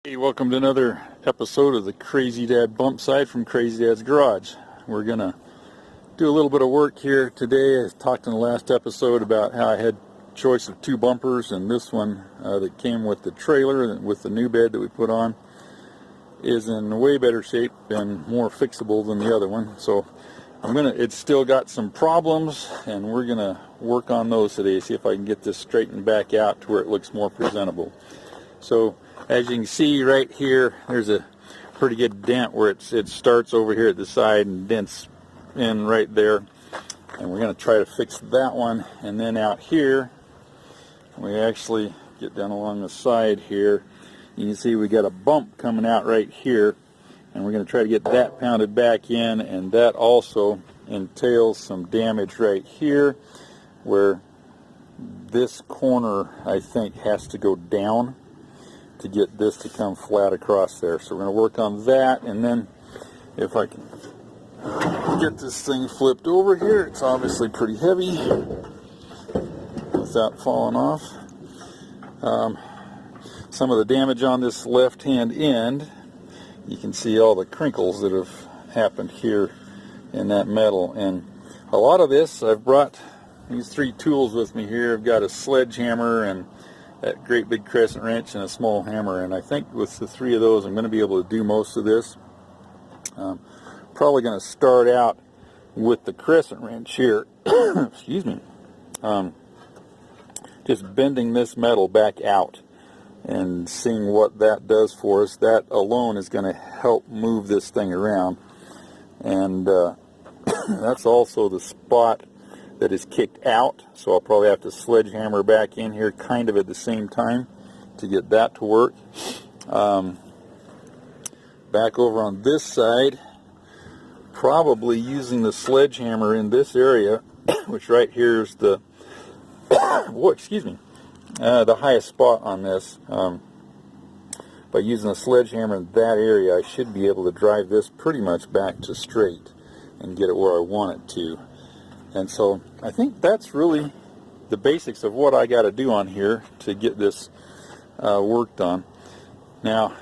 Hey, welcome to another episode of the Crazy Dad Bumpside from Crazy Dad's Garage. We're going to do a little bit of work here today. I talked in the last episode about how I had choice of two bumpers, and this one that came with the trailer with the new bed that we put on is in way better shape and more fixable than the other one. So it's still got some problems, and we're going to work on those today, see if I can get this straightened back out to where it looks more presentable. So as you can see right here, there's a pretty good dent where it starts over here at the side and dents in right there. And we're going to try to fix that one. And then out here, we actually get down along the side here. You can see we got a bump coming out right here. And we're going to try to get that pounded back in. And that also entails some damage right here where this corner, I think, has to go down to get this to come flat across there. So we're going to work on that, and then if I can get this thing flipped over here, it's obviously pretty heavy without falling off. Some of the damage on this left hand end, you can see all the crinkles that have happened here in that metal, and a lot of this, I've brought these three tools with me here. I've got a sledgehammer and that great big crescent wrench and a small hammer, and I think with the three of those I'm going to be able to do most of this. Probably going to start out with the crescent wrench here. Excuse me. Just bending this metal back out and seeing what that does for us. That alone is going to help move this thing around, and that's also the spot that is kicked out, so I'll probably have to sledgehammer back in here kind of at the same time to get that to work. Back over on this side, probably using the sledgehammer in this area, which right here is the the highest spot on this. By using a sledgehammer in that area, I should be able to drive this pretty much back to straight and get it where I want it to. And so I think that's really the basics of what I got to do on here to get this worked on. Now,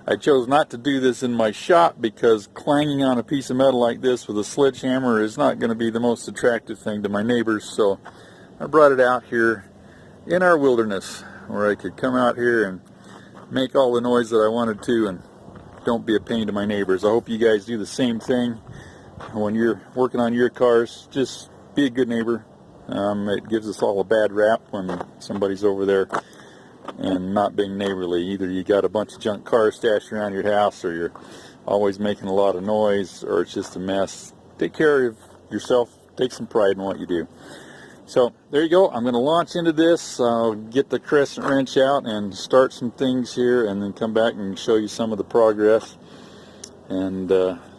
I chose not to do this in my shop because clanging on a piece of metal like this with a sledgehammer is not going to be the most attractive thing to my neighbors. So I brought it out here in our wilderness where I could come out here and make all the noise that I wanted to and don't be a pain to my neighbors. I hope you guys do the same thing. When you're working on your cars, just be a good neighbor. It gives us all a bad rap when somebody's over there and not being neighborly. Either you got a bunch of junk cars stashed around your house, or you're always making a lot of noise, or it's just a mess. Take care of yourself. Take some pride in what you do. So there you go. I'm going to launch into this. I'll get the crescent wrench out and start some things here, and then come back and show you some of the progress and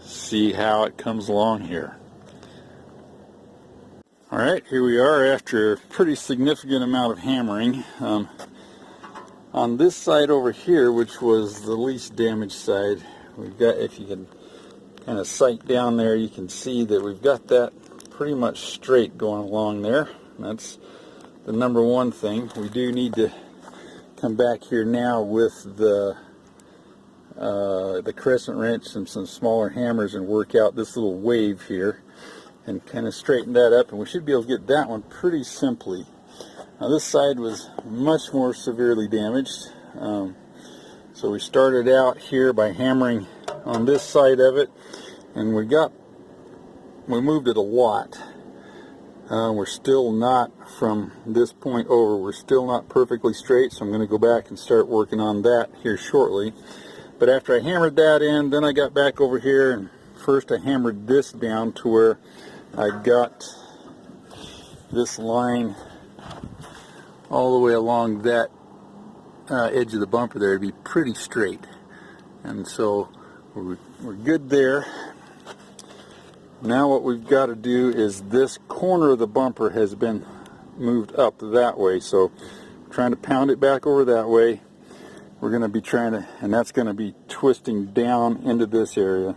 see how it comes along here. Alright, here we are after a pretty significant amount of hammering. On this side over here, which was the least damaged side, we've got, if you can kind of sight down there, you can see that we've got that pretty much straight going along there. That's the number one thing. We do need to come back here now with the crescent wrench and some smaller hammers and work out this little wave here and kind of straighten that up, and we should be able to get that one pretty simply. Now this side was much more severely damaged, so we started out here by hammering on this side of it, and we moved it a lot. We're still not, from this point over, we're still not perfectly straight, so I'm going to go back and start working on that here shortly. But after I hammered that in, then I got back over here, and first I hammered this down to where I got this line all the way along that edge of the bumper there to be pretty straight. And so we're good there. Now what we've got to do is this corner of the bumper has been moved up that way, so I'm trying to pound it back over that way. We're going to be trying to, and that's going to be twisting down into this area.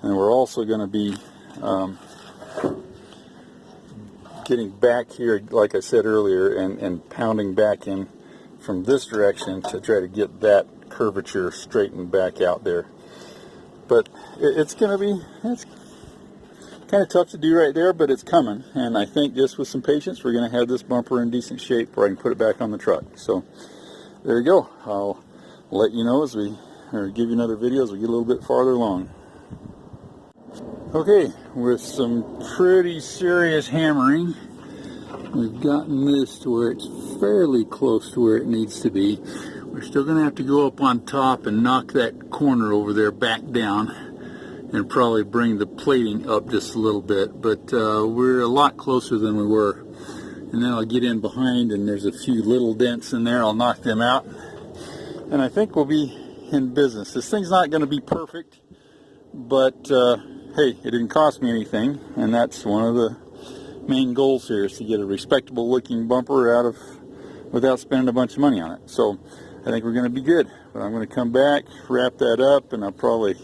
And we're also going to be getting back here, like I said earlier, and pounding back in from this direction to try to get that curvature straightened back out there. But it's kind of tough to do right there, but it's coming, and I think just with some patience we're going to have this bumper in decent shape where I can put it back on the truck. So there you go. I'll let you know as give you another video as we get a little bit farther along. Okay, with some pretty serious hammering, we've gotten this to where it's fairly close to where it needs to be. We're still going to have to go up on top and knock that corner over there back down and probably bring the plating up just a little bit, but we're a lot closer than we were. And then I'll get in behind, and there's a few little dents in there. I'll knock them out, and I think we'll be in business. This thing's not going to be perfect, but hey, it didn't cost me anything, and that's one of the main goals here, is to get a respectable looking bumper out of without spending a bunch of money on it. So I think we're going to be good. But I'm going to come back, wrap that up, and I'll probably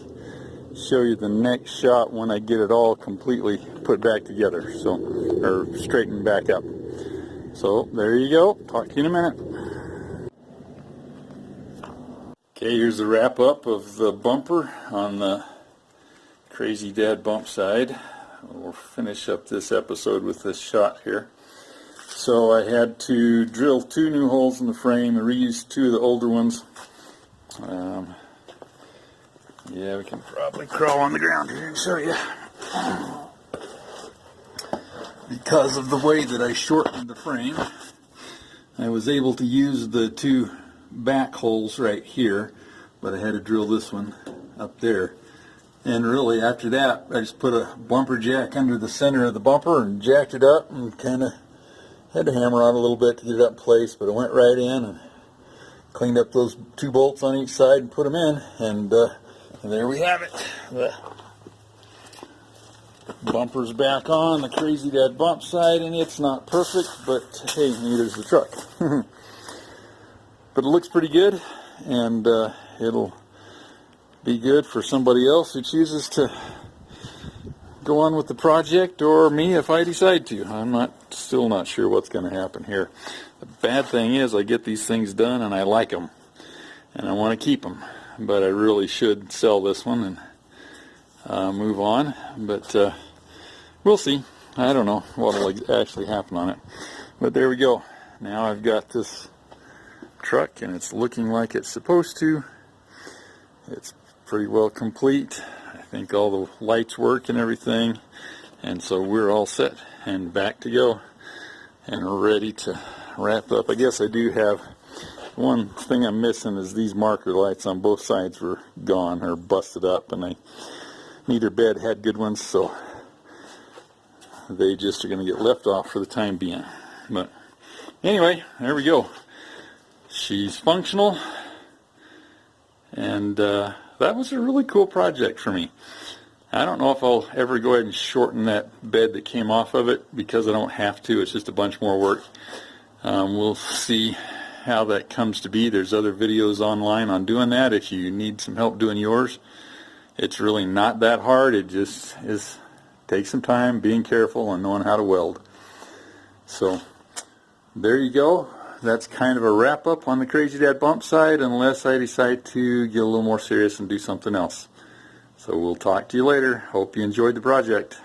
show you the next shot when I get it all completely put back together, so, or straightened back up. So there you go. Talk to you in a minute. Okay, here's the wrap up of the bumper on the Crazy Dad Bumpside. We'll finish up this episode with this shot here. So I had to drill 2 new holes in the frame and reuse 2 of the older ones. Yeah, we can probably crawl on the ground here and show you. Because of the way that I shortened the frame, I was able to use the 2 back holes right here, but I had to drill this one up there. And really, after that, I just put a bumper jack under the center of the bumper and jacked it up, and kind of had to hammer on a little bit to get it up in place, but I went right in and cleaned up those 2 bolts on each side and put them in, and there we have it. The bumper's back on the Crazy Dad Bumpside, and it's not perfect, but hey, neither's the truck. But it looks pretty good, and it'll be good for somebody else who chooses to go on with the project, or me if I decide to. I'm still not sure what's going to happen here. The bad thing is I get these things done and I like them and I want to keep them, but I really should sell this one and move on, but we'll see. I don't know what will actually happen on it, but there we go. Now I've got this truck and it's looking like it's supposed to. It's pretty well complete. I think all the lights work and everything, and so we're all set and back to go and ready to wrap up. I guess I do have one thing I'm missing, is these marker lights on both sides were gone or busted up, and neither bed had good ones, so they just are going to get left off for the time being. But anyway, there we go. She's functional, and that was a really cool project for me. I don't know if I'll ever go ahead and shorten that bed that came off of it, because I don't have to. It's just a bunch more work. We'll see how that comes to be. There's other videos online on doing that if you need some help doing yours. It's really not that hard. It just takes some time, being careful, and knowing how to weld. So there you go. That's kind of a wrap up on the Crazy Dad Bumpside, unless I decide to get a little more serious and do something else. So we'll talk to you later. Hope you enjoyed the project.